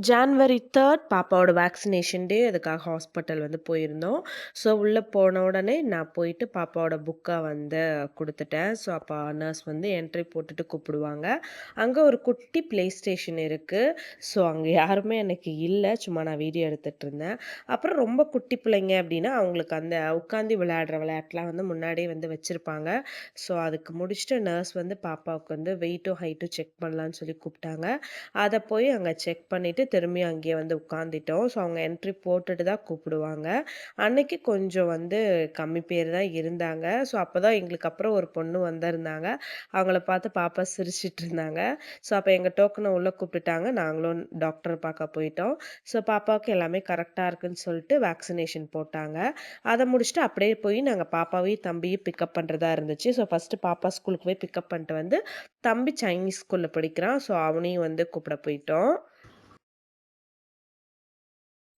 January 3 பாப்பாவோட vaccination டே. அதுக்காக hospital வந்து போயிருந்தோம். ஸோ, உள்ள போன உடனே நான் போயிட்டு பாப்பாவோட புக்க வந்து குடுத்துட்டேன். ஸோ, அப்ப நர்ஸ் வந்து என்ட்ரி போட்டுட்டு கூப்பிடுவாங்க. அங்க ஒரு குட்டி ப்ளே ஸ்டேஷன் இருக்கு. ஸோ, அங்க யாருமே அன்னைக்கு இல்ல. சும்மா நான் வீடியோ எடுத்துட்டுருந்தேன். அப்புறம் ரொம்ப குட்டி பிள்ளைங்க அப்டின்னா, அவங்களுக்கு அந்த உட்காந்து விளையாடுற விளையாட்டுலாம் வந்து முன்னாடியே வந்து வச்சிருப்பாங்க. ஸோ, அதுக்கு முடிச்சுட்டு நர்ஸ் வந்து பாப்பாவுக்கு வந்து வெயிட்டும், ஹைட்டும் செக் பண்ணலான்னு சொல்லி கூப்ட்டாங்க. அத போய் அங்க செக் பண்ணிட்டு திரும்பி அங்கேயே வந்து உட்காந்துட்டோம். ஸோ, அவங்க என்ட்ரி போட்டுட்டு தான் கூப்பிடுவாங்க. அன்னைக்கு கொஞ்சம் வந்து கம்மி பேர் தான் இருந்தாங்க. ஸோ, அப்பதான் எங்களுக்கு அப்புறம் ஒரு பொண்ணு வந்திருந்தாங்க. அவங்கள பார்த்து பாப்பா சிரிச்சுட்டு இருந்தாங்க. ஸோ, அப்ப எங்க டோக்கன உள்ள கூப்பிட்டுட்டாங்க. நாங்களும் டாக்டர பார்க்க போயிட்டோம். ஸோ, பாப்பாவுக்கு எல்லாமே கரெக்ட்டா இருக்குன்னு சொல்லிட்டு வேக்சினேஷன் போட்டாங்க. அத முடிச்சுட்டு அப்படியே போய் நாங்க பாப்பாவையும், தம்பியும் பிக்கப் பண்றதா இருந்துச்சு. ஸோ, ஃபர்ஸ்ட்டு பாப்பா ஸ்கூலுக்கு போய் பிக்கப் பண்ணிட்டு வந்து, தம்பி சைனீஸ் ஸ்கூல்ல படிக்கிறான். ஸோ, அவனையும் வந்து கூப்பிட போயிட்டோம்.